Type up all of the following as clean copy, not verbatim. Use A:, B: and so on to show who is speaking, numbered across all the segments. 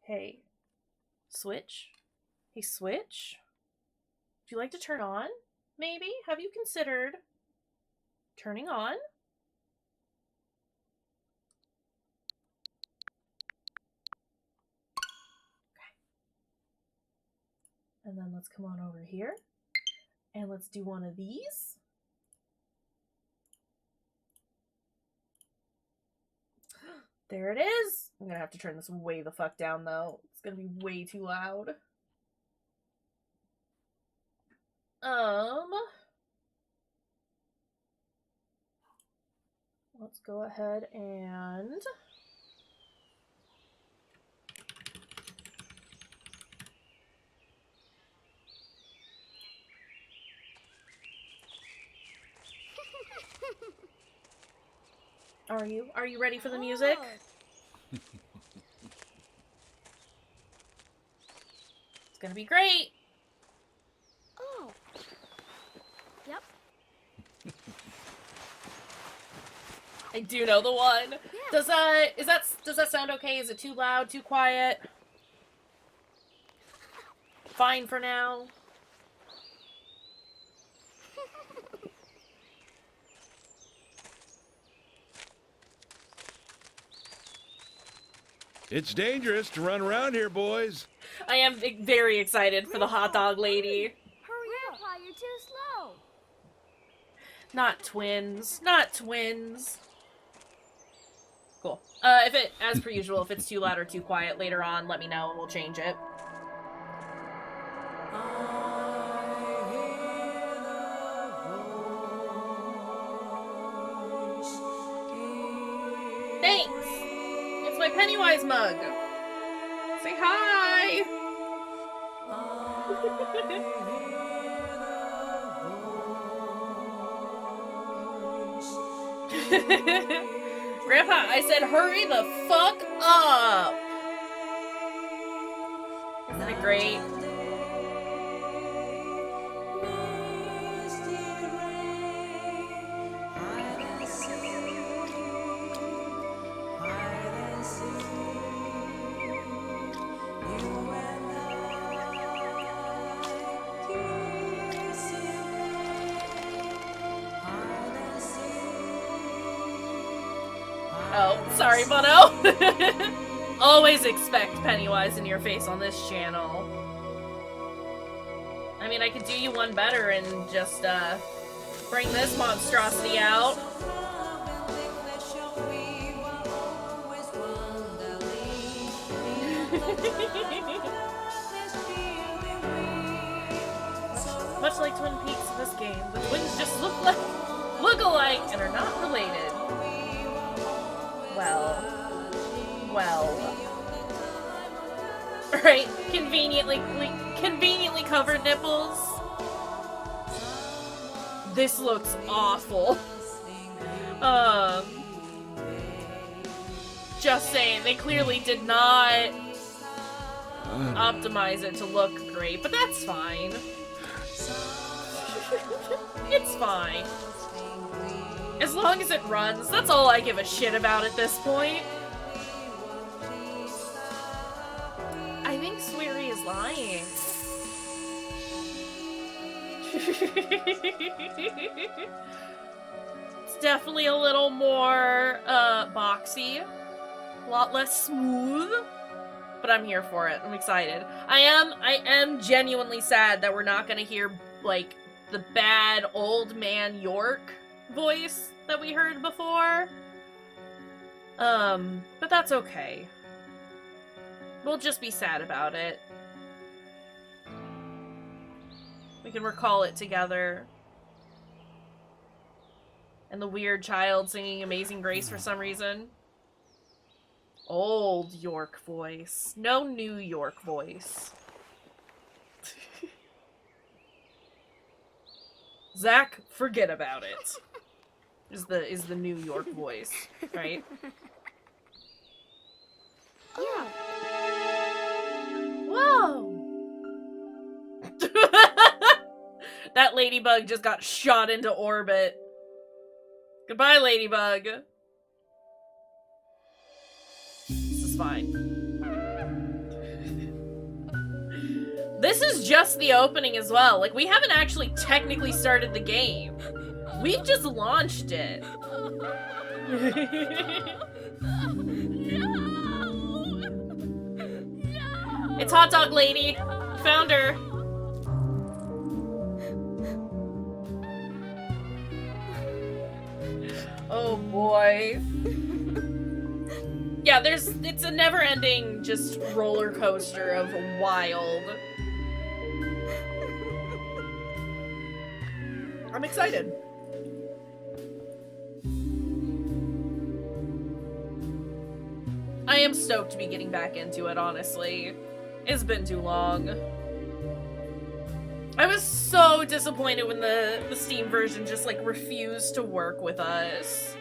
A: Hey. Switch? Hey, Switch? Would you like to turn on? Maybe? Have you considered turning on? Okay. And then let's come on over here. And let's do one of these. There it is. I'm gonna have to turn this way the fuck down, though. It's gonna be way too loud. Let's go ahead and... Are you ready for the music? It's gonna be great!
B: Oh. Yep.
A: I do know the one.
B: Yeah.
A: Does that sound okay? Is it too loud, too quiet? Fine for now.
C: It's dangerous to run around here, boys.
A: I am very excited for the hot dog lady.
B: Hurry up, Grandpa, you're too slow.
A: Not twins. Not twins. Cool. As per usual, if it's too loud or too quiet later on, let me know and we'll change it. Thanks! It's my Pennywise mug! Say hi! Grandpa, I said hurry the fuck up! Isn't it great? Oh, sorry, Bono. Always expect Pennywise in your face on this channel. I mean, I could do you one better and just, bring this monstrosity out. Much like Twin Peaks in this game, the twins just look alike and are not related. Well. Right, conveniently covered nipples. This looks awful. Just saying, they clearly did not optimize it to look great, but that's fine. It's fine. As long as it runs, that's all I give a shit about at this point. I think Sweary is lying. It's definitely a little more, boxy. A lot less smooth. But I'm here for it. I'm excited. I am genuinely sad that we're not gonna hear, like, the bad old man York voice that we heard before. But that's okay. We'll just be sad about it. We can recall it together. And the weird child singing Amazing Grace for some reason. Old York voice. No New York voice. Zach, forget about it. Is the New York voice, right?
B: Yeah.
A: Whoa! That ladybug just got shot into orbit. Goodbye, ladybug. This is fine. This is just the opening as well. Like, we haven't actually technically started the game. We've just launched it. It's Hot Dog Lady. Found her. Oh boy. Yeah, it's a never-ending just roller coaster of wild. I'm excited. I am stoked to be getting back into it, honestly. It's been too long. I was so disappointed when the Steam version just, like, refused to work with us.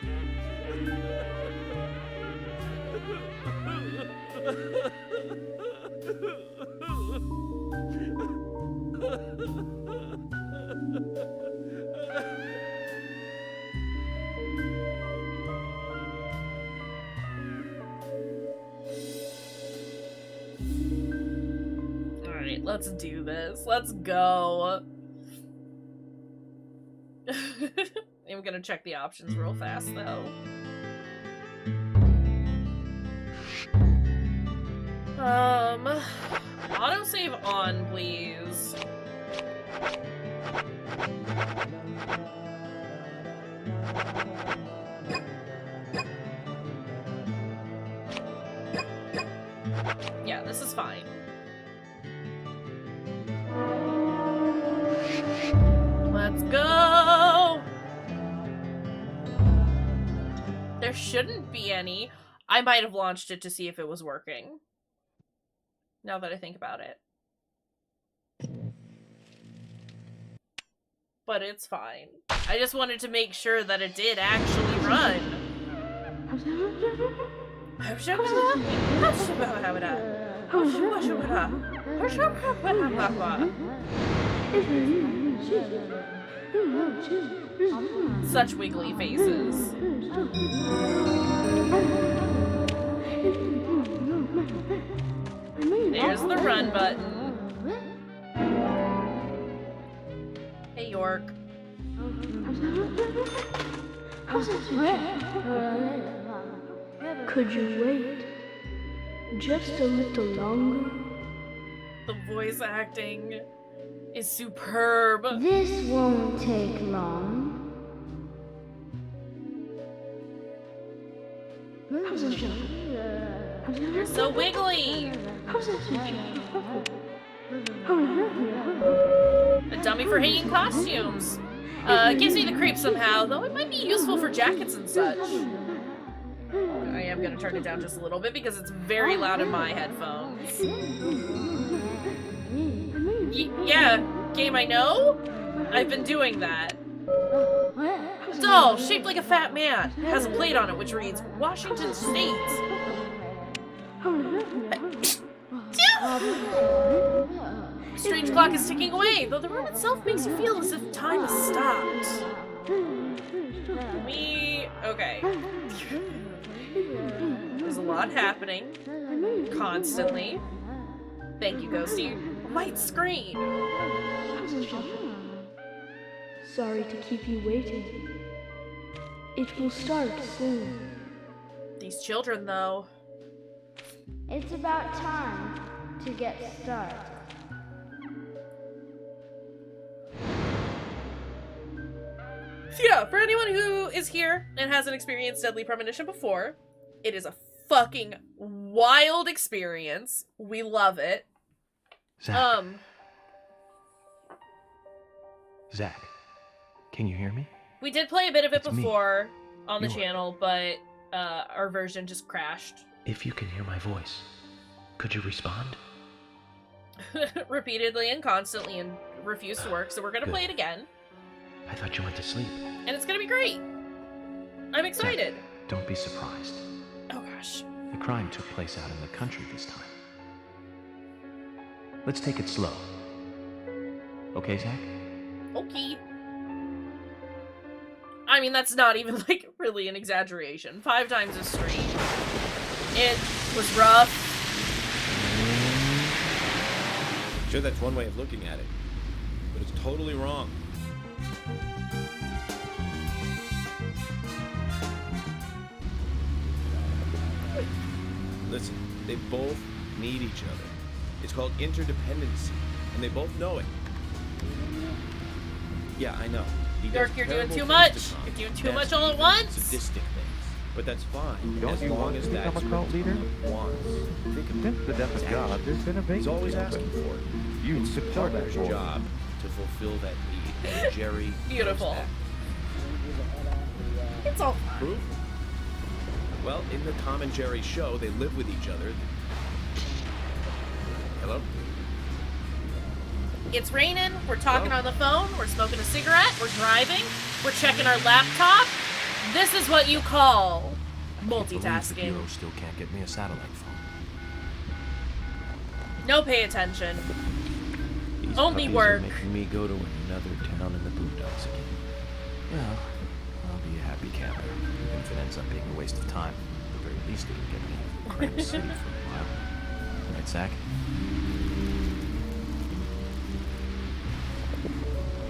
A: Alright, let's do this. Let's go. I'm gonna check the options real fast, though. Autosave on, please. Yeah, this is fine. Let's go! There shouldn't be any. I might have launched it to see if it was working. Now that I think about it. But it's fine. I just wanted to make sure that it did actually run. Such wiggly faces. There's the run button. Hey, York.
D: Could you wait just a little longer?
A: The voice acting is superb.
D: This won't take long.
A: You're so wiggly. A dummy for hanging costumes. Gives me the creeps somehow, though it might be useful for jackets and such. I am gonna turn it down just a little bit because it's very loud in my headphones. Yeah, game I know? I've been doing that. A doll shaped like a fat man has a plate on it which reads Washington State. Strange clock is ticking away, though the room itself makes you feel as if time has stopped. Okay. There's a lot happening. Constantly. Thank you, Ghosty. White screen.
D: Sorry to keep you waiting. It will start soon.
A: These children, though.
B: It's about time to get started.
A: So yeah, for anyone who is here and hasn't experienced Deadly Premonition before, it is a fucking wild experience. We love it.
E: Zach. Zach, can you hear me?
A: We did play a bit of it
E: It's me,
A: before on the
E: York.
A: channel, but our version just crashed.
E: If you can hear my voice, could you respond?
A: Repeatedly and constantly and refused to work, so we're gonna
E: Good.
A: play it again.
E: I thought you went to sleep.
A: And it's gonna be great. I'm excited.
E: Zach, don't be surprised.
A: Oh gosh.
E: The crime took place out in the country this time. Let's take it slow. Okay, Zach?
A: Okay. I mean, that's not even, like, really an exaggeration. 5 times as stream. It was rough.
F: Sure, that's one way of looking at it, but it's totally wrong. Listen, they both need each other. It's called interdependency, and they both know it. Yeah, I know. He does
A: York, you're doing
F: terrible
A: too
F: things
A: much.
F: to Tom.
A: You're doing too
F: Nasty,
A: much all at
F: even
A: once.
F: Sadistic things. But that's fine,
G: Don't
F: as
G: you
F: long
G: want
F: as
G: to
F: that's
G: become a
F: what
G: cult leader?
F: Tom wants. Think of
G: Since the death of
F: Exactly.
G: God, there's been a
F: He's
G: vacancy.
F: always
G: open.
F: asking for it.
G: You
F: It's the
G: support that
F: partner's
G: boy.
F: job to fulfill that need, and Jerry
A: Beautiful.
F: knows that.
A: It's all fine.
F: Proof? Well, in the Tom and Jerry show, they live with each other. Hello?
A: It's raining, we're talking on the phone, we're smoking a cigarette, we're driving, we're checking our laptop. This is what you call
E: The
A: multitasking.
E: Bureau still can't get me a satellite phone.
A: No pay attention.
F: These
A: Only
F: puppies
A: work.
F: are making me go to another town in the boondocks again.
E: Well, I'll be a happy camper, even if it ends up being a waste of time. At the very least, it can get me out of the cramped city for a while. Right, Zach?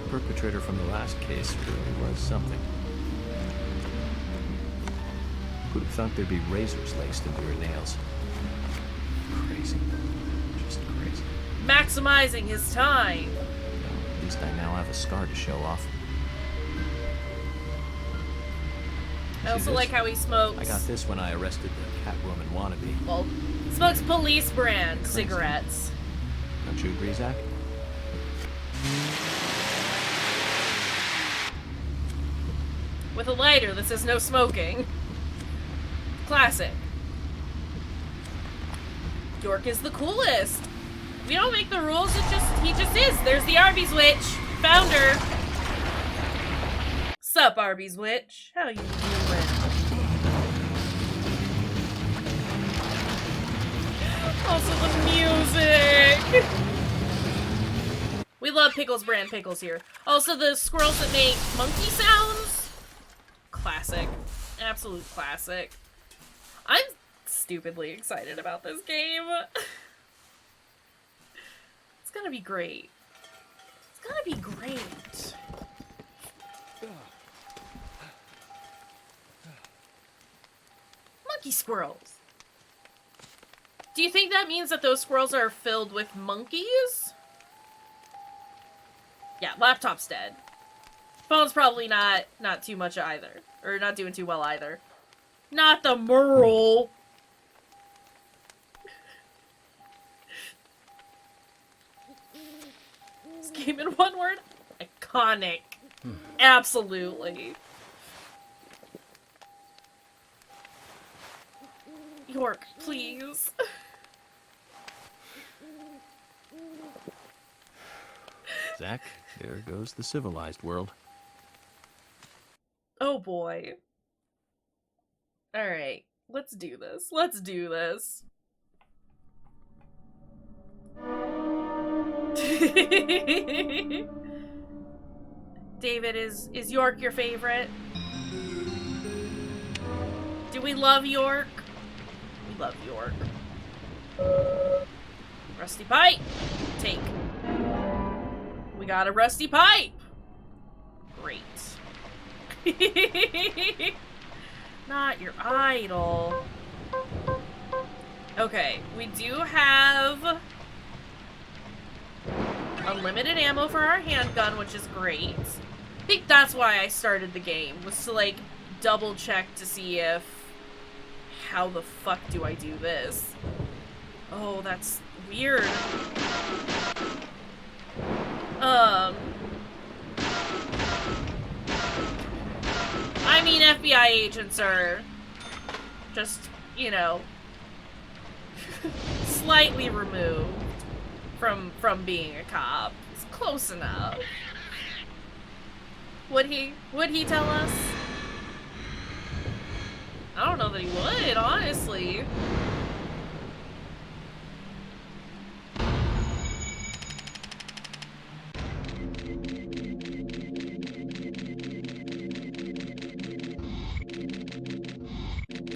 E: The perpetrator from the last case really was something. Who'd have thought there'd be razors laced into her nails? Crazy. Just crazy.
A: Maximizing his time.
E: Well, at least I now have a scar to show off.
A: I also
E: this?
A: like how he smokes.
E: I got this when I arrested the Catwoman wannabe.
A: Well, smokes police brand
E: Crazy.
A: cigarettes.
E: Don't you agree, Zach?
A: With a lighter that says no smoking. Classic. York is the coolest. We don't make the rules, he just is. There's the Arby's Witch. Founder. Sup, Arby's Witch? How you doing? Also the music. We love Pickles brand pickles here. Also the squirrels that make monkey sounds. Classic. Absolute classic. I'm stupidly excited about this game. It's gonna be great. It's gonna be great. Monkey squirrels. Do you think that means that those squirrels are filled with monkeys? Yeah, laptop's dead. Phone's probably not too much either. Or not doing too well either. Not the Merle. This game in one word? Iconic. Absolutely. York, please.
E: Zach, there goes the civilized world.
A: Oh boy. Alright, let's do this. Let's do this. David, is York your favorite? Do we love York? We love York. Rusty pipe! Take. We got a rusty pipe! Great. Not your idol. Okay, we do have unlimited ammo for our handgun, which is great. I think that's why I started the game, was to like double check to see if how the fuck do I do this? Oh, that's weird. I mean, FBI agents are just, you know, slightly removed from being a cop. It's close enough. Would he tell us? I don't know that he would, honestly.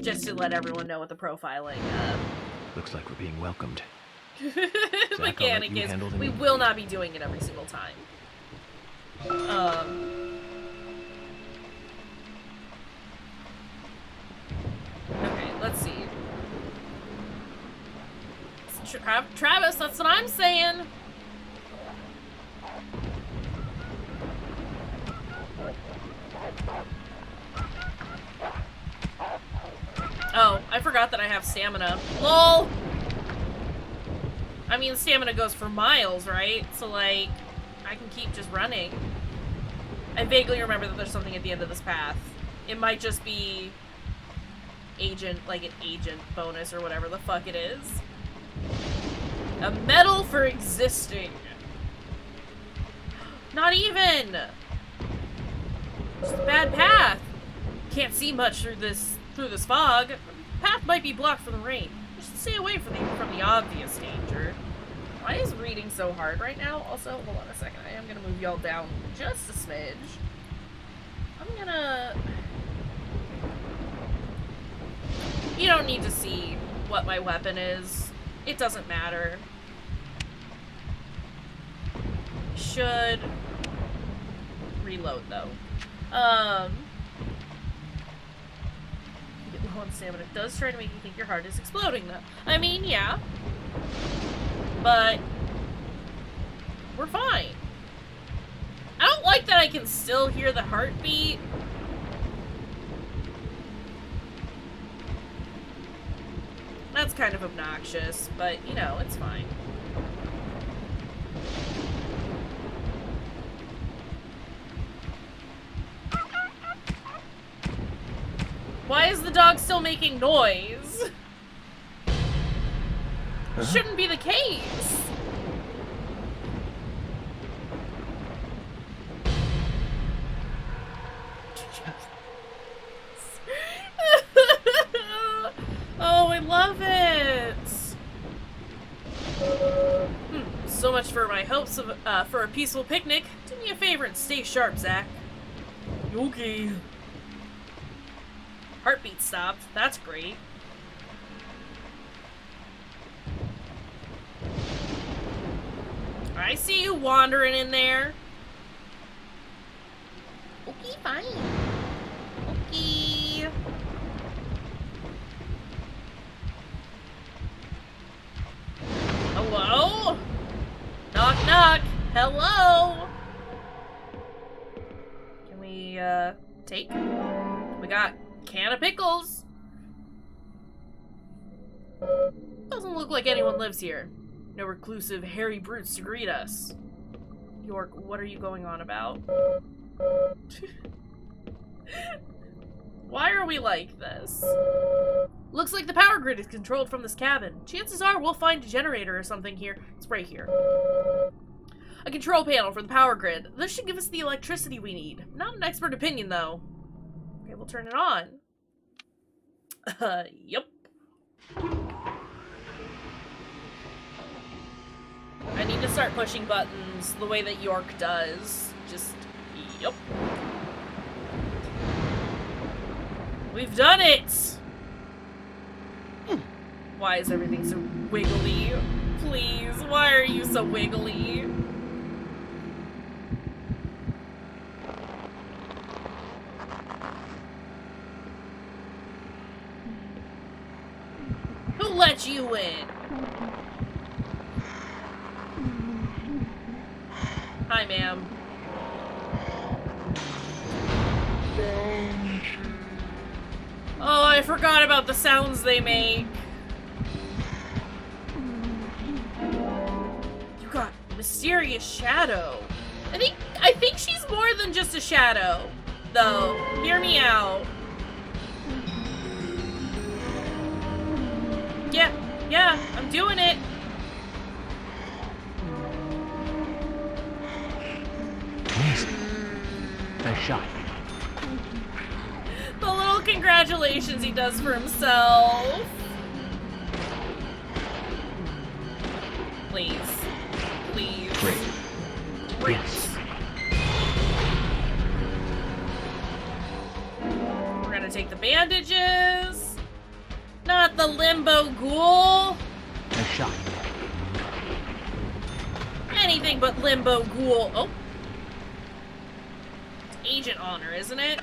A: Just to let everyone know what the profiling
E: Looks like we're being welcomed.
A: Mechanic is, we will not be doing it every single time. Okay, let's see. Travis, that's what I'm saying. Oh, I forgot that I have stamina. LOL! I mean, stamina goes for miles, right? So, like, I can keep just running. I vaguely remember that there's something at the end of this path. It might just be like an agent bonus or whatever the fuck it is. A medal for existing. Not even! Just a bad path. Can't see much through this fog. The path might be blocked from the rain. You should stay away from the obvious danger. Why is reading so hard right now? Also, hold on a second. I am gonna move y'all down just a smidge. I'm gonna... You don't need to see what my weapon is. It doesn't matter. Should reload though. You get low on stamina. It does try to make you think your heart is exploding though. I mean, yeah. But we're fine. I don't like that I can still hear the heartbeat. That's kind of obnoxious, but, you know, it's fine. Why is the dog still making noise? Shouldn't be the case. Oh, I love it. So much for my hopes of for a peaceful picnic. Do me a favor and stay sharp, Zach. Okay. Heartbeat stopped. That's great. I see you wandering in there. Okay, fine. Okay. Hello? Knock, knock. Hello? Can we, take? We got a can of pickles. Doesn't look like anyone lives here. No reclusive, hairy brutes to greet us. York, what are you going on about? Why are we like this? Looks like the power grid is controlled from this cabin. Chances are we'll find a generator or something here. It's right here. A control panel for the power grid. This should give us the electricity we need. Not an expert opinion, though. Okay, we'll turn it on. Yep. I need to start pushing buttons the way that York does. Just, yep. We've done it! Why is everything so wiggly? Please, why are you so wiggly? Who let you in? Hi, ma'am. Oh, I forgot about the sounds they make. You got mysterious shadow. I think she's more than just a shadow, though. Hear me out. Yeah, I'm doing it.
E: Nice shot.
A: The little congratulations he does for himself. Please. Please.
E: Great.
A: Great.
E: Yes.
A: We're gonna take the bandages. Not the limbo ghoul.
E: Nice shot.
A: anything but limbo ghoul. Oh. It's Agent Honor, isn't it?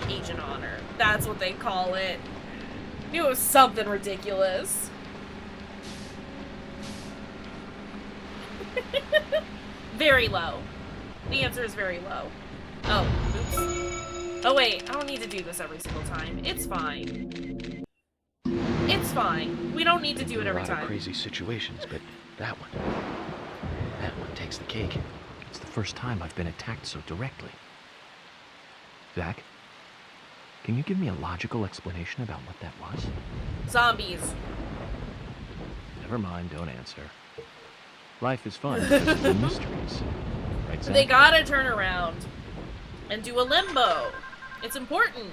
A: Agent Honor. That's what they call it. Knew it was something ridiculous. Very low. The answer is very low. Oh, oops. Oh wait, I don't need to do this every single time. It's fine. It's fine. We don't need to do it every
E: A lot of
A: time.
E: crazy situations, but that one takes the cake. It's the first time I've been attacked so directly. Zach, can you give me a logical explanation about what that was?
A: Zombies.
E: Never mind, don't answer. Life is fun because of the mysteries. Right, Zach?
A: They gotta turn around and do a limbo. It's important.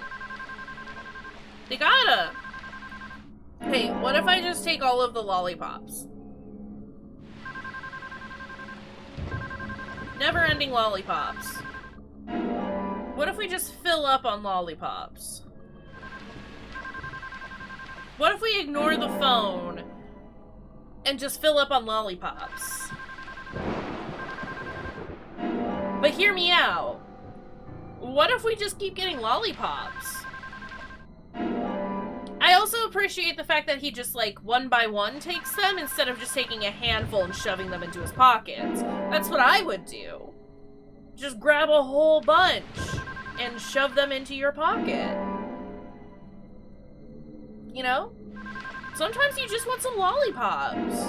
A: They gotta. Hey, what if I just take all of the lollipops? Never-ending lollipops. What if we just fill up on lollipops? What if we ignore the phone and just fill up on lollipops? But hear me out. What if we just keep getting lollipops? I also appreciate the fact that he just, like, one by one takes them instead of just taking a handful and shoving them into his pockets. That's what I would do. Just grab a whole bunch and shove them into your pocket. You know? Sometimes you just want some lollipops.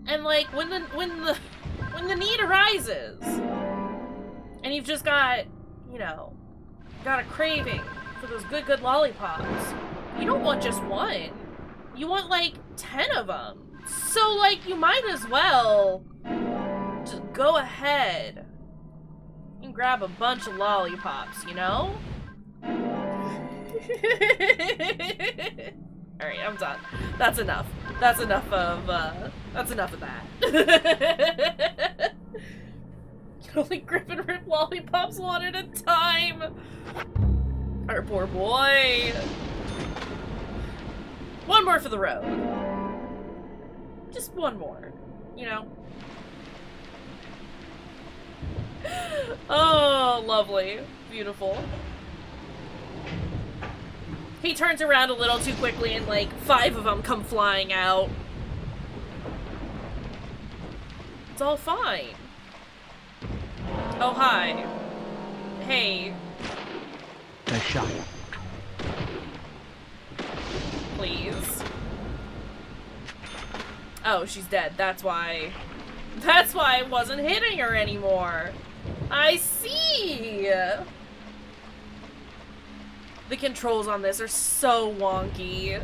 A: And, like, when the need arises, and you've just got, you know, got a craving for those good lollipops, you don't want just one. You want, like, 10 of them. So, like, you might as well just go ahead and grab a bunch of lollipops, you know? Alright, I'm done. That's enough. That's enough of that. You can only grip and rip lollipops one at a time. Our poor boy. One more for the road. Just one more, you know? Oh, lovely. Beautiful. He turns around a little too quickly and, like, 5 of them come flying out. It's all fine. Oh, hi. Hey.
E: Nice shot.
A: Please. Oh, she's dead. That's why I wasn't hitting her anymore. I see! The controls on this are so wonky.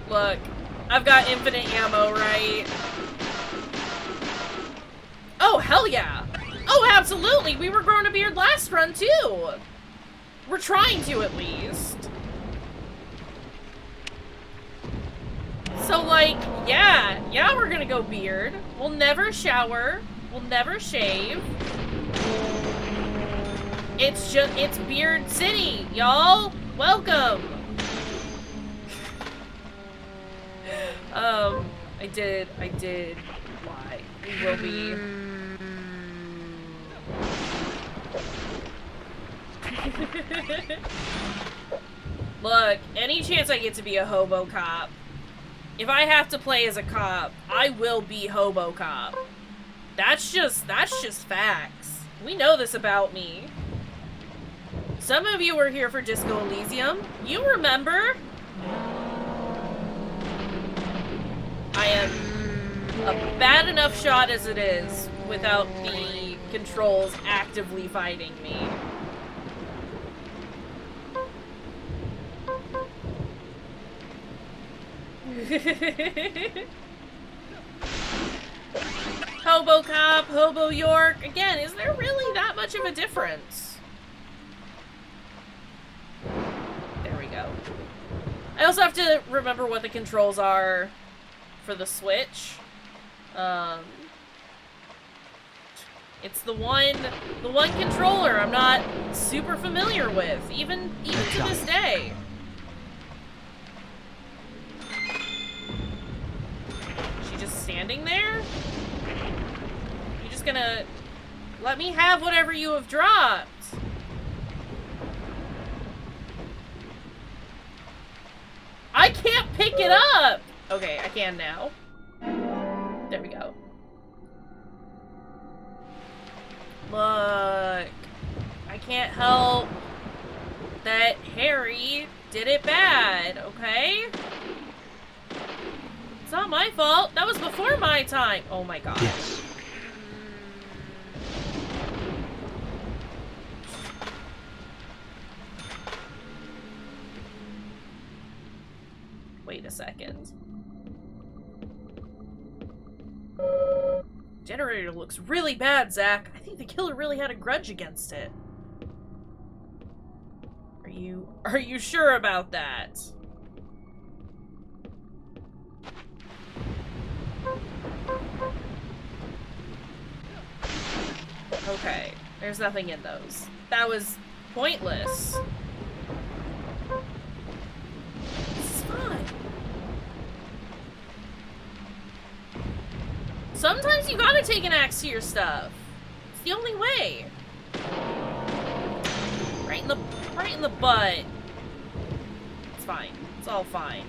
A: Look, I've got infinite ammo, right? Oh, hell yeah! Oh, absolutely! We were growing a beard last run, too! We're trying to, at least. So, like, yeah, we're gonna go beard. We'll never shower. We'll never shave. It's Beard City, y'all! Welcome! I did lie. We will be. Look, any chance I get to be a hobo cop, if I have to play as a cop, I will be hobo cop. That's just facts. We know this about me. Some of you were here for Disco Elysium. You remember? I am a bad enough shot as it is without the controls actively fighting me. Hobo Cop, Hobo York. Again, is there really that much of a difference? There we go. I also have to remember what the controls are for the Switch. It's the one controller I'm not super familiar with, even to this day. She just standing there? You just gonna let me have whatever you have dropped? I can't pick it up! Okay, I can now. There we go. Look, I can't help that Harry did it bad, okay? It's not my fault. That was before my time. Oh my god.
E: Yes.
A: Wait a second. Generator looks really bad, Zach. I think the killer really had a grudge against it. Are you sure about that? Okay, there's nothing in those. That was pointless. This is fine. Sometimes you gotta take an axe to your stuff. It's the only way. Right in the butt. It's fine. It's all fine.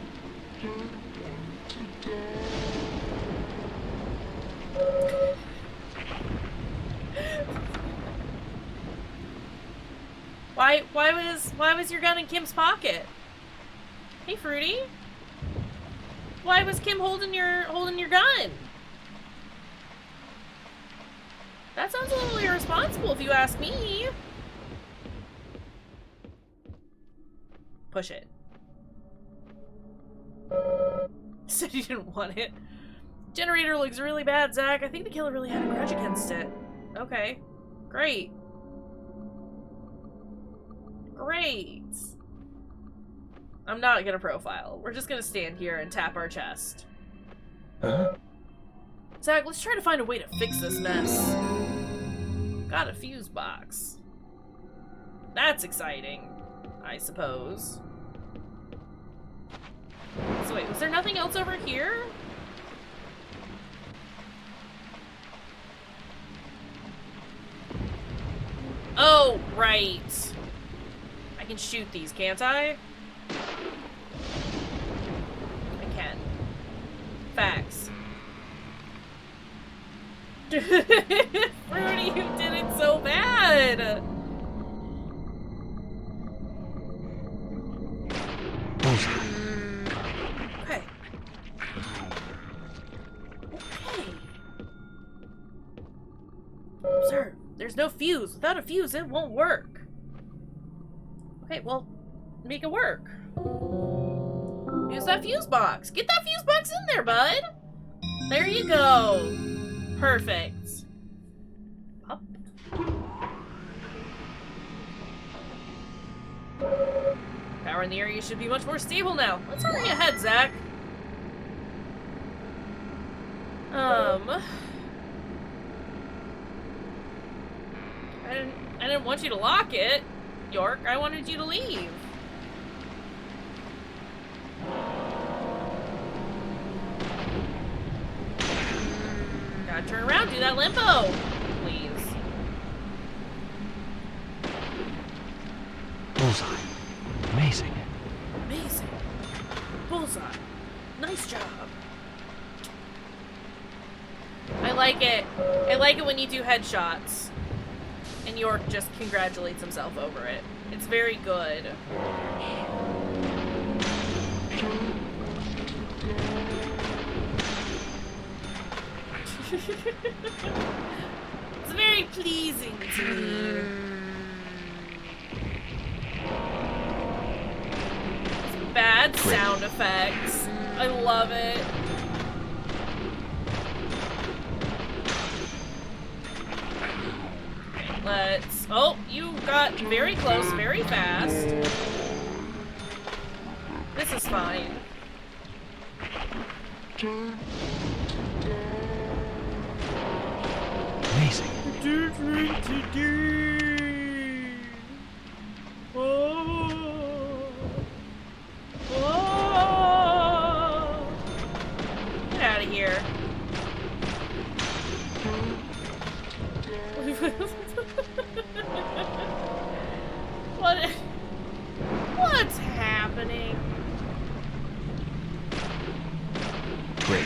A: Why was your gun in Kim's pocket? Hey, Fruity. Why was Kim holding your gun? That sounds a little irresponsible if you ask me. Push it. Said you didn't want it. Generator looks really bad, Zach. I think the killer really had a grudge against it. Okay. Great. Great. I'm not gonna profile. We're just gonna stand here and tap our chest.
E: Huh?
A: Zach, let's try to find a way to fix this mess. Got a fuse box. That's exciting, I suppose. So wait, was there nothing else over here? Oh, right. I can shoot these, can't I? I can. Facts. Fruity, you did it so bad! Okay. Okay. Sir, there's no fuse. Without a fuse, it won't work. Okay, well, make it work. Use that fuse box. Get that fuse box in there, bud. There you go. Perfect. Up. Power in the area should be much more stable now. Let's hurry ahead, Zach. I didn't want you to lock it, York. I wanted you to leave. Gotta turn around, do that limbo, please.
E: Bullseye. Amazing.
A: Amazing. Bullseye. Nice job. I like it. I like it when you do headshots. And York just congratulates himself over it. It's very good. It's very pleasing to me. Bad sound effects. I love it. Okay, let's... Oh, you got very close very fast. This is fine.
E: amazing.
A: Do drink today. Oh. Oh. Get out of here. What's happening?
E: Great.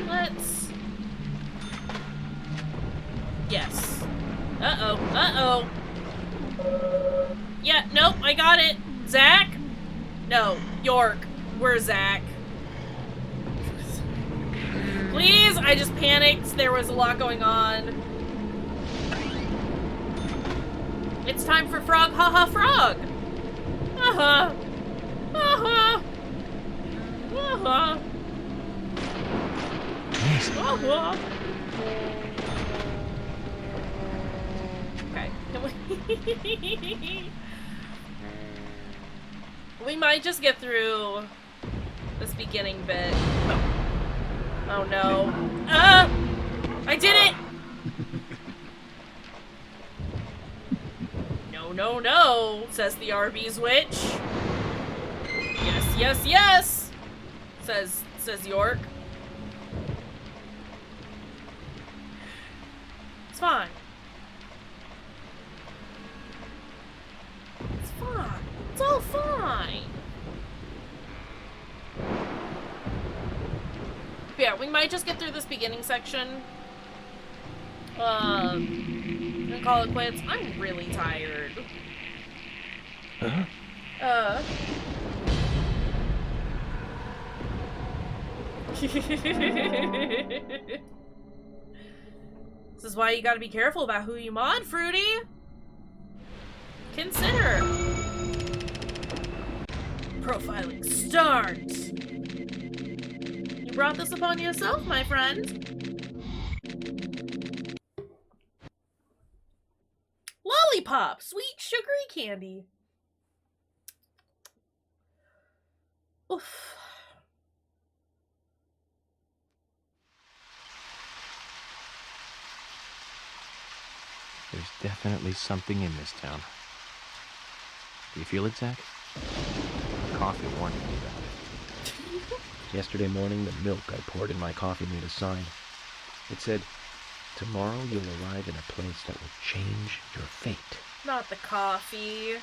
A: Let's... Yes. Uh-oh. Uh-oh. Yeah, nope, I got it. Zach? No, York. Where's Zach? Please, I just panicked. There was a lot going on. It's time for frog, haha, frog. Uh-huh. Uh-huh. Uh-huh.
E: Amazing.
A: Uh-huh. Okay. We might just get through this beginning bit. Oh no. I did it! No, no, no, says the Arby's witch. Yes, yes, yes! Says York. It's fine. It's fine. It's all fine. Yeah, we might just get through this beginning section. And call it quits. I'm really tired.
E: Huh?
A: This is why you gotta be careful about who you mod, Fruity. Consider. Profiling starts. You brought this upon yourself, my friend. Lollipop, sweet sugary candy. Oof.
E: There's definitely something in this town. Do you feel it, Zach? Coffee warned me about it. Yesterday morning, the milk I poured in my coffee made a sign. It said, "Tomorrow you'll arrive in a place that will change your fate."
A: Not the coffee.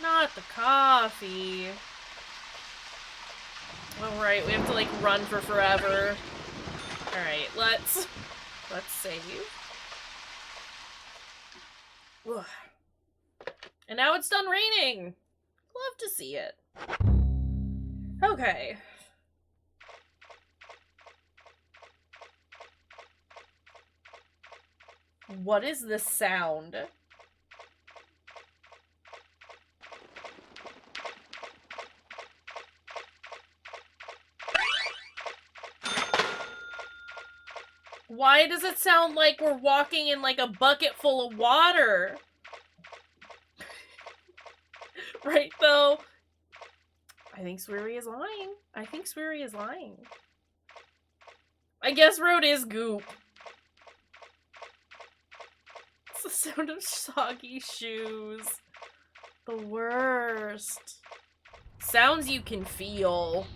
A: Not the coffee. Alright, we have to like run for forever. Alright, let's save. Ugh. And now it's done raining. Love to see it. Okay. What is this sound? Why does it sound like we're walking in like a bucket full of water? Right, though? I think Sweary is lying. I think Sweary is lying. I guess Road is goop. It's the sound of soggy shoes. The worst. Sounds you can feel.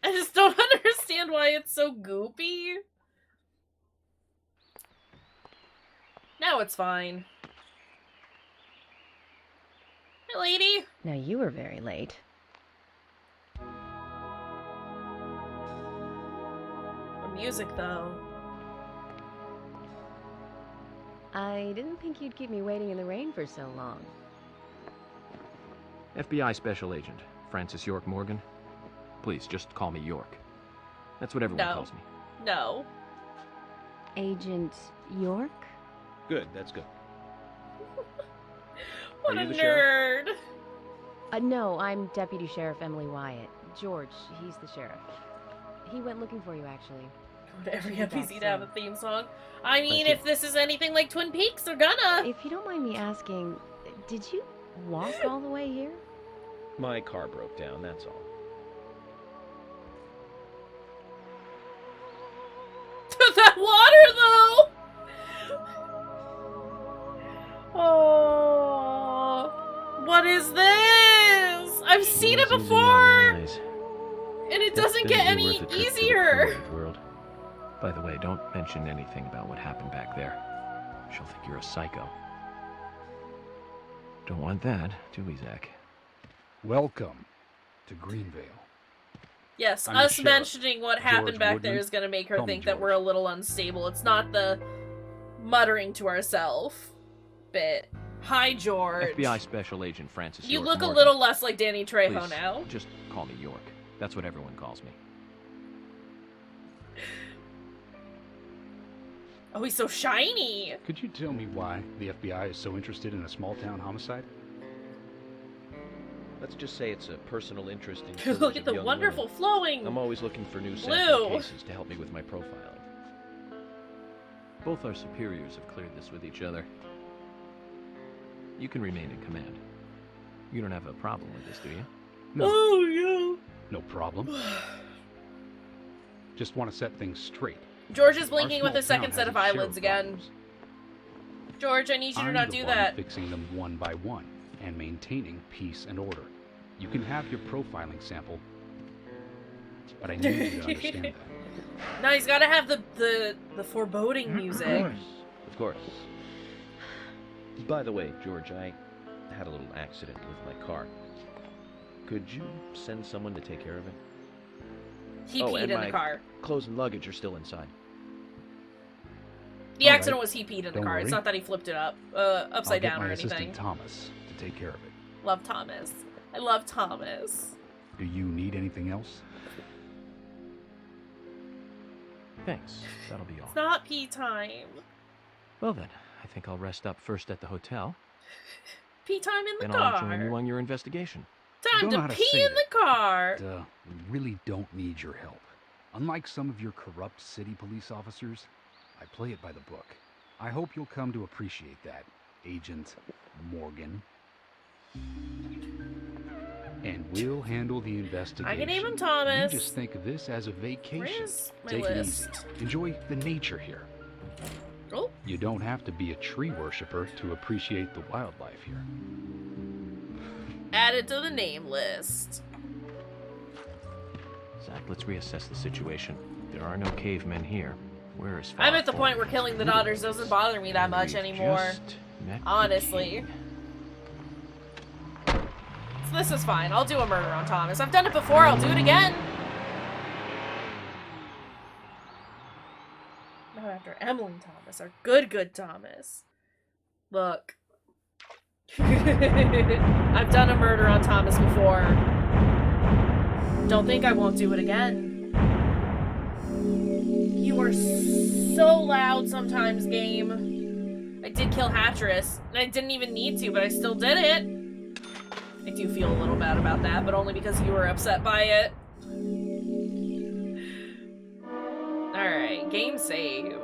A: I just don't understand why it's so goopy. Now it's fine. Hey, lady.
G: Now you were very late.
A: The music, though.
G: I didn't think you'd keep me waiting in the rain for so long.
E: FBI Special Agent, Francis York Morgan. Please, just call me York. That's what everyone calls me.
A: No.
G: Agent York?
F: Good, that's good.
A: What
F: Are
A: a
F: you the
A: nerd.
F: sheriff?
G: No, I'm Deputy Sheriff Emily Wyatt. George, he's the sheriff. He went looking for you, actually.
A: Every
G: Back
A: NPC to have a
G: soon.
A: theme song. I mean,
E: you.
A: if this is anything like Twin Peaks, they're gonna.
G: If you don't mind me asking, did you walk all the way here?
F: My car broke down, that's all.
A: That water, though! Oh, what is this? I've seen it before, and it doesn't get any easier.
E: World. By the way, don't mention anything about what happened back there. She'll think you're a psycho. Don't want that, do we, Zach?
H: Welcome to Greenvale.
A: Yes,
H: I'm
A: us
H: the sheriff,
A: mentioning what
H: George
A: happened back there
H: Woodman.
A: is going to make her
H: Call me
A: think that
H: George.
A: we're a little unstable. It's not the muttering to ourselves bit. Hi, George.
E: FBI Special Agent Francis
A: You
E: York
A: look a
E: Morgan.
A: little less like Danny Trejo
E: Please,
A: now.
E: just call me York. That's what everyone calls me.
A: Oh, he's so shiny.
H: Could you tell me why the FBI is so interested in a small-town homicide?
F: Let's just say it's a personal interest in
A: Look
F: killers
A: at
F: of
A: the
F: young
A: wonderful
F: women.
A: flowing.
F: I'm always looking for new
A: Blue.
F: sample cases to help me with my profiling.
E: Both our superiors have cleared this with each other. You can remain in command. You don't have a problem with this, do you?
H: No,
A: Oh,
H: no problem. Just want to set things straight.
A: George is
H: Our
A: blinking with
H: small
A: a second
H: town
A: set
H: has
A: of
H: its share
A: eyelids
H: of
A: again.
H: problems.
A: George, I need you to
H: I'm
A: not
H: the
A: do
H: one
A: that.
H: fixing them one by one and maintaining peace and order. You can have your profiling sample, but I need you to understand that.
A: No, he's got to have the foreboding music.
F: Of course. By the way, George, I had a little accident with my car. Could you send someone to take care of it?
A: He
F: Oh,
A: peed
F: and
A: in the
F: my
A: car.
F: Clothes and luggage are still inside.
A: The
H: All right.
A: accident was he peed in the
H: Don't
A: car. It's
H: worry.
A: not that he flipped it up, upside
H: I'll
A: down
H: get
A: or
H: my
A: anything.
H: assistant Thomas to take care of it.
A: Love Thomas. I love Thomas.
H: Do you need anything else?
E: Thanks. That'll be all.
A: It's not pee time.
E: Well then, I think I'll rest up first at the hotel.
A: Pee time in the
E: Then I'll join you
A: car.
E: on your investigation.
A: Time
H: Don't know
A: to
H: how to
A: pee
H: say
A: in the
H: that.
A: car.
H: We really don't need your help. Unlike some of your corrupt city police officers, I play it by the book. I hope you'll come to appreciate that, Agent Morgan. And we'll handle the investigation.
A: I can name him Thomas.
H: You just think of this as a vacation.
A: Where's my
H: Take it easy.
A: list?
H: Enjoy the nature here.
A: Oh,
H: You don't have to be a tree worshiper to appreciate the wildlife here.
A: added to the name list.
E: Zach, let's reassess the situation. There are no cavemen here. We're as far
A: I'm at the
E: from-
A: point where killing the daughters doesn't bother me that much
E: We've
A: anymore.
E: just met the
A: Honestly.
E: king.
A: So this is fine. I'll do a murder on Thomas. I've done it before. I'll do it again. Not after Emily Thomas, our good Thomas. Look. I've done a murder on Thomas before. Don't think I won't do it again. You are so loud sometimes, game. I did kill Hattress, and I didn't even need to, but I still did it. I do feel a little bad about that, but only because you were upset by it. Alright, game saved.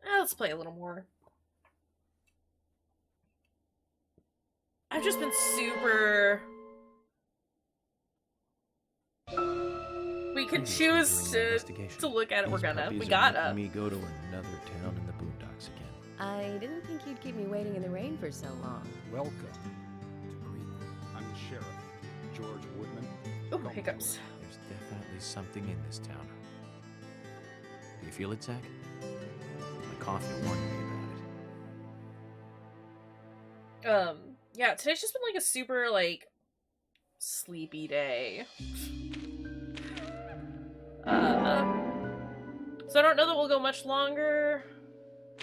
A: Let's play a little more. I've just been super... We could choose to look at it. We're gonna. We gotta.
F: Me go to another town in the boondocks again.
G: I didn't think you'd keep me waiting in the rain for so long.
H: Welcome to Greenville. I'm the sheriff, George Woodman.
A: Oh, hiccups.
E: There's definitely something in this town. Do you feel it, Zach? My coffee warned me about it.
A: Yeah, today's just been like a super, like, sleepy day. So I don't know that we'll go much longer.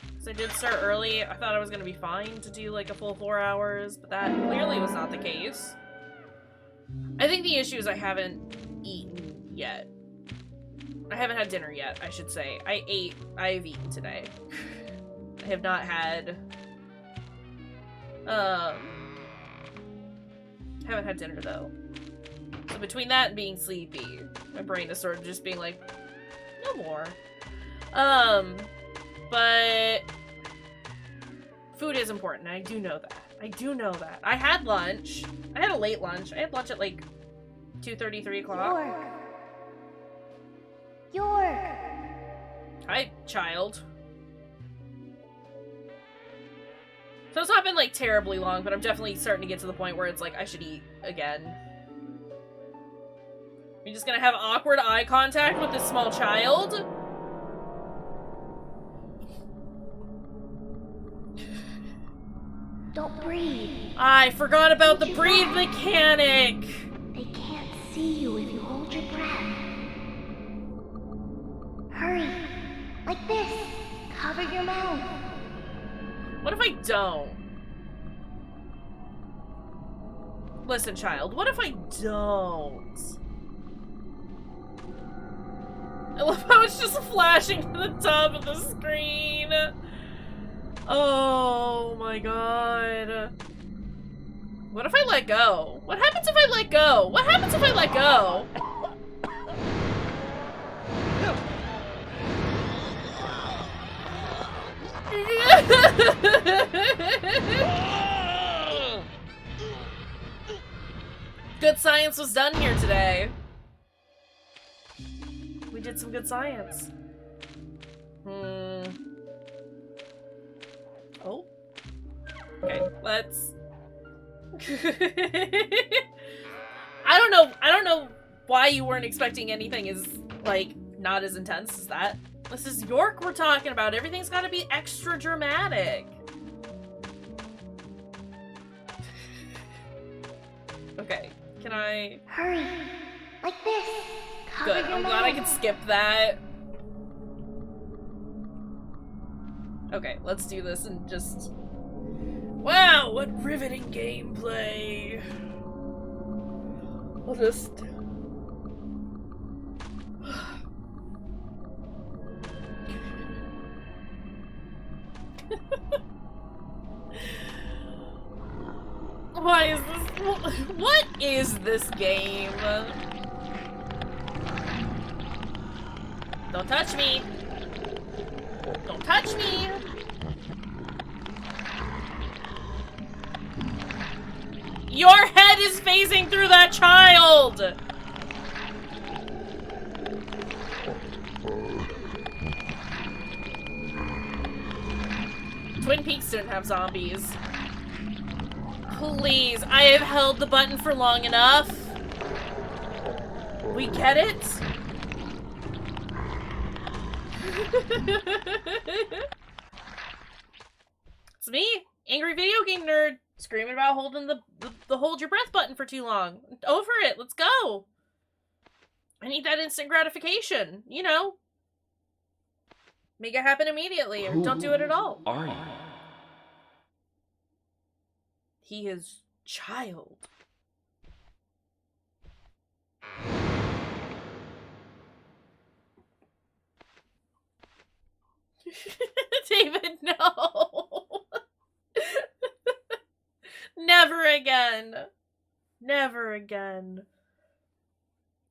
A: Because I did start early. I thought I was going to be fine to do like a full 4 hours, but that clearly was not the case. I think the issue is I haven't eaten yet. I haven't had dinner yet, I should say. I have eaten today. I have not had... haven't had dinner though. So between that and being sleepy, my brain is sort of just being like, no more. But food is important, and I do know that. I do know that. I had lunch. I had a late lunch. I had lunch at like 2:30, 3 o'clock.
B: York, York!
A: Hi, child. So it's not been, like, terribly long, but I'm definitely starting to get to the point where it's like, I should eat again. You're just gonna have awkward eye contact with this small child?
B: Don't breathe.
A: I forgot about the breathe mechanic!
B: They can't see you if you hold your breath. Hurry. Like this. Cover your mouth.
A: What if I don't? Listen, child, what if I don't? I love how it's just flashing to the top of the screen. Oh my god. What if I let go? What happens if I let go? What happens if I let go? Good science was done here today. We did some good science. Oh. Okay, let's... I don't know why you weren't expecting anything as, like, not as intense as that. This is York we're talking about. Everything's gotta be extra dramatic. Okay, can I...
B: Hurry. Like this. Cover
A: Good,
B: your
A: I'm
B: mouth.
A: glad I could skip that. Okay, let's do this and just... Wow, what riveting gameplay! I'll just... Why is this... What is this game? Don't touch me! Don't touch me! Your head is phasing through that child! Twin Peaks didn't have zombies. Please, I have held the button for long enough. We get it? It's me, angry video game nerd, screaming about holding the hold your breath button for too long. Over it, let's go. I need that instant gratification, you know. Make it happen immediately, or don't do it at all.
F: Are you?
A: He is child. David, no. Never again. Never again.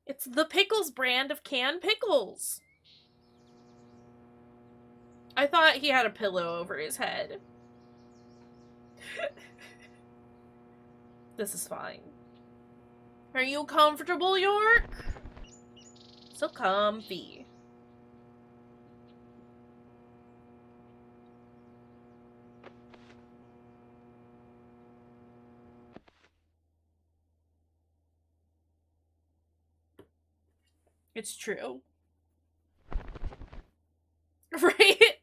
A: It's the Pickles brand of canned pickles. I thought he had a pillow over his head. This is fine. Are you comfortable, York? So comfy. It's true. Right?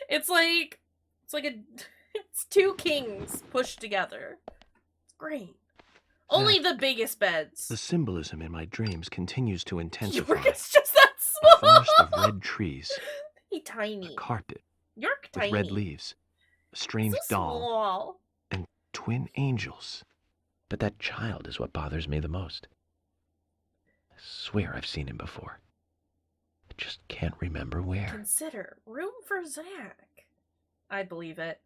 A: It's like it's two kings pushed together. It's great. Only the biggest beds.
E: The symbolism in my dreams continues to intensify.
A: York is just that
E: A
A: small.
E: forest of red trees,
A: He tiny.
E: a carpet
A: York
E: with
A: tiny.
E: red leaves, a strange
A: So
E: doll,
A: small.
E: and twin angels.
F: But that child is what bothers me the most. I swear I've seen him before. I just can't remember where.
A: Consider room for Zach. I believe it.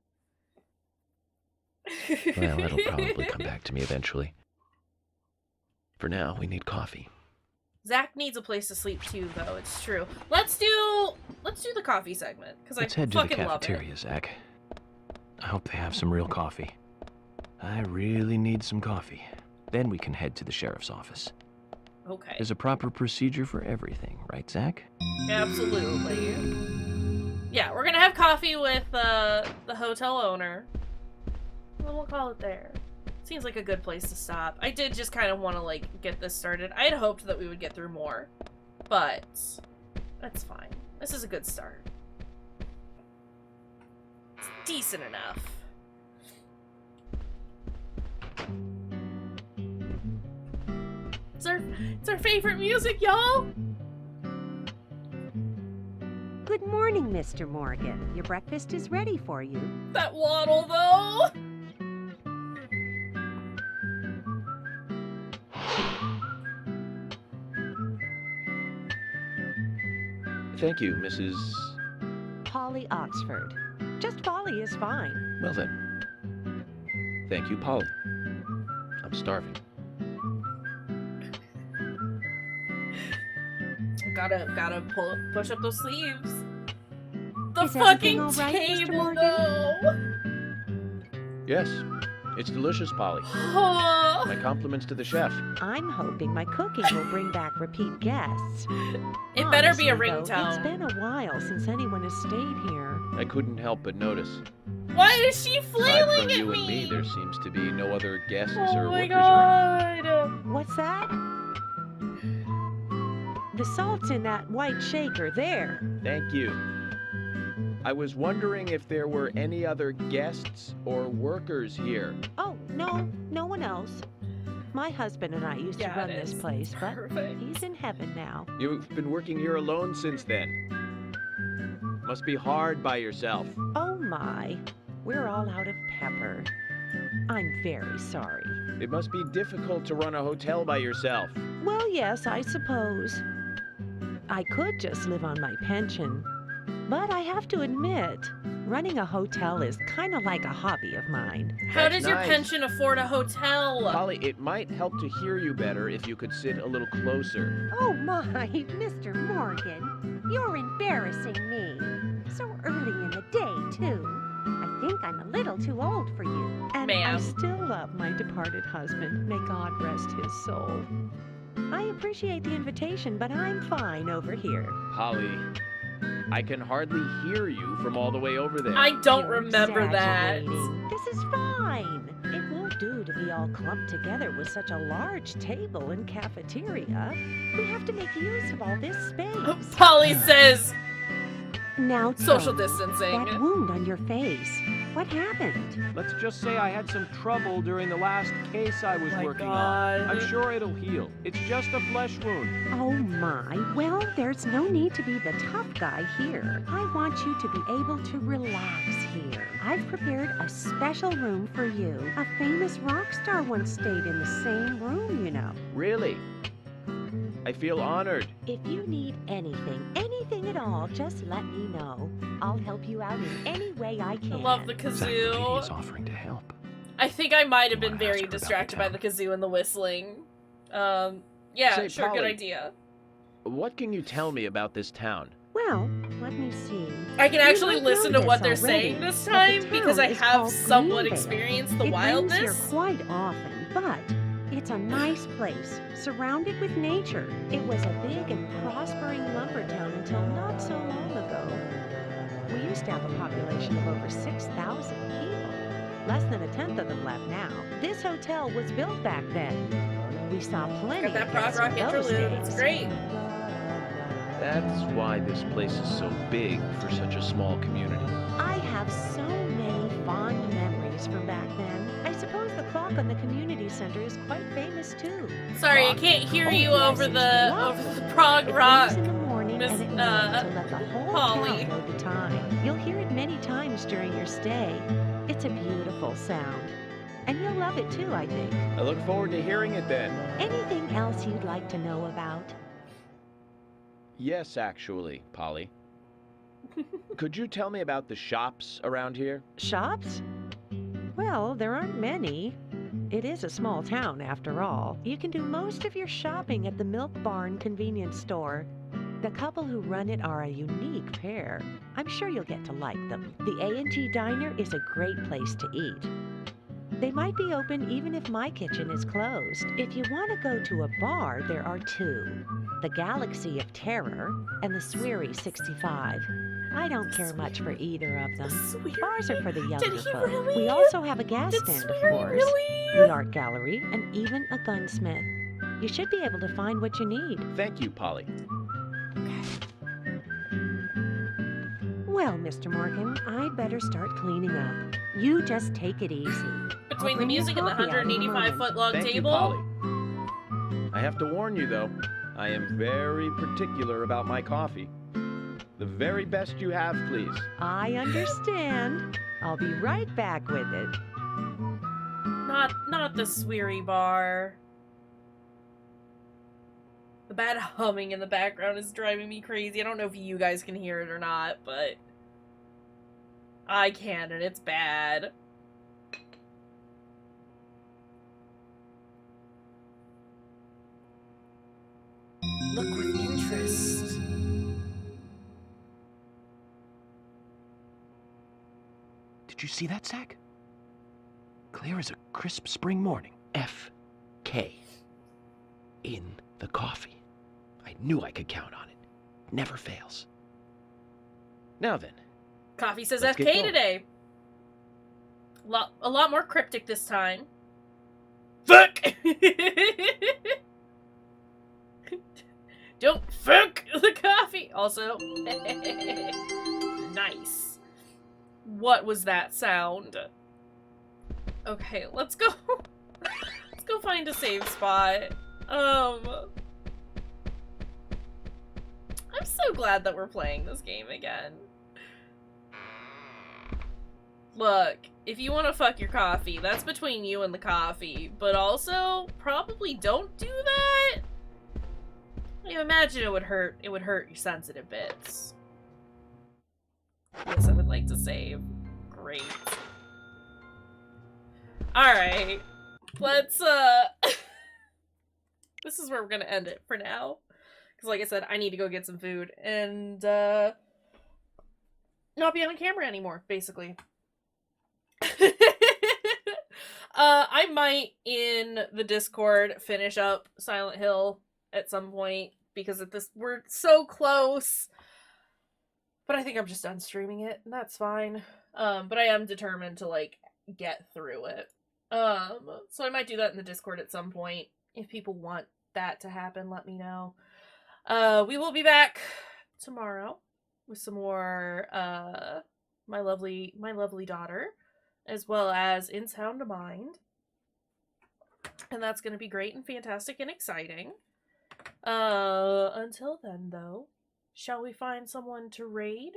F: Well, that'll probably come back to me eventually. For now, we need coffee.
A: Zach needs a place to sleep too, though. It's true. Let's do the coffee segment because I
E: Let's head to the
A: fucking love
E: cafeteria,
A: it.
E: Zach. I hope they have some real coffee. I really need some coffee. Then we can head to the sheriff's office.
A: Okay.
E: There's a proper procedure for everything, right, Zach?
A: Absolutely. Yeah, we're gonna have coffee with the hotel owner. Well, we'll call it there. Seems like a good place to stop. I did just kind of want to, like, get this started. I had hoped that we would get through more, but that's fine. This is a good start. It's decent enough. It's our favorite music, y'all!
I: Good morning, Mr. Morgan. Your breakfast is ready for you.
A: That waddle, though!
F: Thank you, Mrs.
I: Polly Oxford. Just Polly is fine.
F: Well then. Thank you, Polly. I'm starving.
A: Gotta push up those sleeves. The
I: Is
A: fucking
I: everything all right, Mr.
A: table,
I: Morgan?
A: though!
F: Yes, it's delicious, Polly.
A: Oh.
F: My compliments to the chef.
I: I'm hoping my cooking will bring back repeat guests.
A: It better be a
I: Honestly, though,
A: ringtone.
I: It's been a while since anyone has stayed here.
F: I couldn't help but notice.
A: Why is she
F: Aside
A: flailing
F: from
A: at
F: you
A: me?
F: and me, there seems to be no other guests or
A: Oh my
F: workers around.
A: god!
I: What's that? The salt's in that white shaker there.
F: Thank you. I was wondering if there were any other guests or workers here.
I: Oh, no one else. My husband and I used to
A: Yeah,
I: run
A: it
I: this
A: is.
I: place, but
A: Perfect.
I: he's in heaven now.
F: You've been working here alone since then. Must be hard by yourself.
I: Oh my, we're all out of pepper. I'm very sorry.
F: It must be difficult to run a hotel by yourself.
I: Well, yes, I suppose. I could just live on my pension. But I have to admit, running a hotel is kind of like a hobby of mine.
A: How
F: That's
A: does your
F: nice.
A: pension afford a hotel?
F: Polly, it might help to hear you better if you could sit a little closer.
I: Oh my, Mr. Morgan, you're embarrassing me. So early in the day, too. I think I'm a little too old for you. And I
A: Ma'am.
I: still love my departed husband. May God rest his soul. I appreciate the invitation, but I'm fine over here.
F: Polly, I can hardly hear you from all the way over there.
A: I don't
I: You're
A: remember that.
I: exaggerating. This is fine. It won't do to be all clumped together with such a large table and cafeteria. We have to make use of all this space.
A: Polly says
I: Now tell
A: social
I: me,
A: distancing.
I: that wound on your face. What happened?
J: Let's just say I had some trouble during the last case I was
A: My
J: working
A: God.
J: on. I'm sure it'll heal. It's just a flesh wound.
I: Oh my. Well, there's no need to be the tough guy here. I want you to be able to relax here. I've prepared a special room for you. A famous rock star once stayed in the same room, you know.
F: Really? I feel honored.
I: If you need anything at all, just let me know. I'll help you out in any way I can.
A: I love the
E: Zach, Katie is
A: kazoo.
E: offering to help.
A: I think I might have
E: You
A: been
E: wanna ask
A: very
E: her about the
A: distracted by
E: town?
A: the kazoo and the whistling. Yeah,
F: Say,
A: sure, good
F: Polly.
A: idea.
F: What can you tell me about this town?
I: Well, let me see.
A: I can
I: You
A: actually
I: might
A: listen
I: know
A: to what they're
I: this already,
A: saying this
I: but the
A: time because I
I: town is
A: have
I: called
A: somewhat
I: Greenvale.
A: experienced the
I: It
A: wildness.
I: rains here quite often, but it's a nice place, surrounded with nature. It was a big and prospering lumber town until not so long ago. We used to have a population of over 6,000 people. Less than a tenth of them left now. This hotel was built back then. We saw plenty
A: Got that
I: of
A: prog
I: guests
A: rock
I: in those
A: interlude.
I: days.
A: It's great.
F: That's why this place is so big for such a small community.
I: I have so many fond memories from back then. I suppose the clock on the community center is quite famous too.
A: Sorry, I can't hear
I: Oh,
A: you
I: yes,
A: over
I: it's
A: the
I: lovely.
A: prog
I: It
A: rock.
I: rings in the morning
A: Miss,
I: and at night to let the whole
A: Polly.
I: town know the time. You'll hear it many times during your stay. It's a beautiful sound. And you'll love it too, I think.
F: I look forward to hearing it then.
I: Anything else you'd like to know about?
F: Yes, actually, Polly. Could you tell me about the shops around here?
I: Shops? Well, there aren't many. It is a small town, after all. You can do most of your shopping at the Milk Barn convenience store. The couple who run it are a unique pair. I'm sure you'll get to like them. The A&G Diner is a great place to eat. They might be open even if my kitchen is closed. If you want to go to a bar, there are two. The Galaxy of Terror and the Sweary 65. I don't care much for either of them. Bars are for the younger folk.
A: really?
I: We also have a gas
A: Did
I: stand, of
A: Sweary
I: course,
A: really?
I: the art gallery, and even a gunsmith. You should be able to find what you need.
F: Thank you, Polly.
I: Well, Mr. Morgan, I'd better start cleaning up. You just take it easy.
A: Between the music and the 185-foot long
F: Thank you,
A: table.
F: Polly. I have to warn you, though. I am very particular about my coffee. The very best you have, please.
I: I understand. I'll be right back with it.
A: Not the Sweary bar. The bad humming in the background is driving me crazy. I don't know if you guys can hear it or not, but I can, and it's bad. Look with interest.
E: Did you see that, Zach? Clear as a crisp spring morning. F.K. in the coffee. I knew I could count on it. Never fails.
F: Now then.
A: Coffee says
F: Let's get
A: FK
F: going.
A: today. A lot more cryptic this time. Fuck! Don't fuck the coffee! Also, nice. What was that sound? Okay, let's go. Let's go find a save spot. I'm so glad that we're playing this game again. Look, if you want to fuck your coffee, that's between you and the coffee. But also, probably don't do that. I imagine it would hurt your sensitive bits. Yes, I would like to save. Great. Alright. Let's, this is where we're gonna end it for now. Because like I said, I need to go get some food. And, not be on camera anymore, basically. I might, in the Discord, finish up Silent Hill at some point. Because at this, we're so close. But I think I'm just done streaming it, and that's fine. But I am determined to, like, get through it. So I might do that in the Discord at some point. If people want that to happen, let me know. We will be back tomorrow with some more, my lovely daughter, as well as In Sound Mind. And that's going to be great and fantastic and exciting. Until then, though, shall we find someone to raid?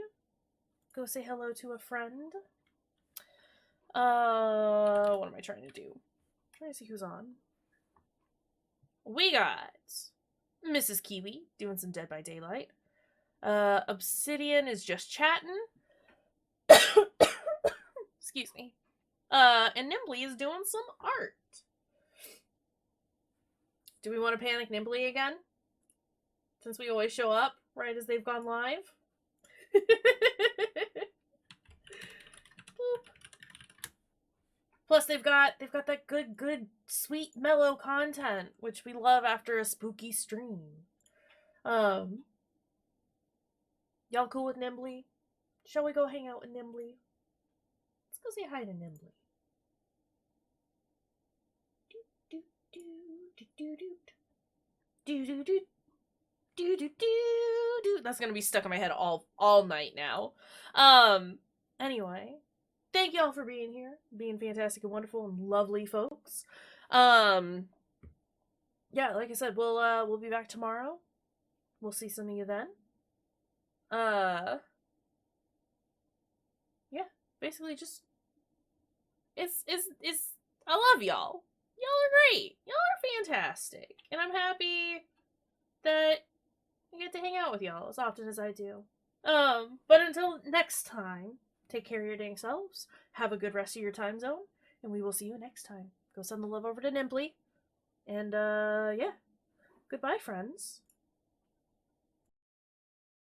A: Go say hello to a friend? What am I trying to do? Trying to see who's on. We got Mrs. Kiwi doing some Dead by Daylight. Obsidian is just chatting. Excuse me. And Nimbly is doing some art. Do we want to panic Nimbly again? Since we always show up right as they've gone live? Plus they've got that good, sweet, mellow content, which we love after a spooky stream. Y'all cool with Nimbly? Shall we go hang out with Nimbly? Let's go say hi to Nimbly. That's gonna be stuck in my head all night now. Anyway, thank y'all for being here, being fantastic and wonderful and lovely folks. Yeah, like I said, we'll be back tomorrow. We'll see some of you then. Yeah, basically just it's I love y'all. Y'all are great. Y'all are fantastic. And I'm happy that I get to hang out with y'all as often as I do. But until next time, take care of your dang selves. Have a good rest of your time zone. And we will see you next time. Go send the love over to Nimbly. And, yeah. Goodbye, friends.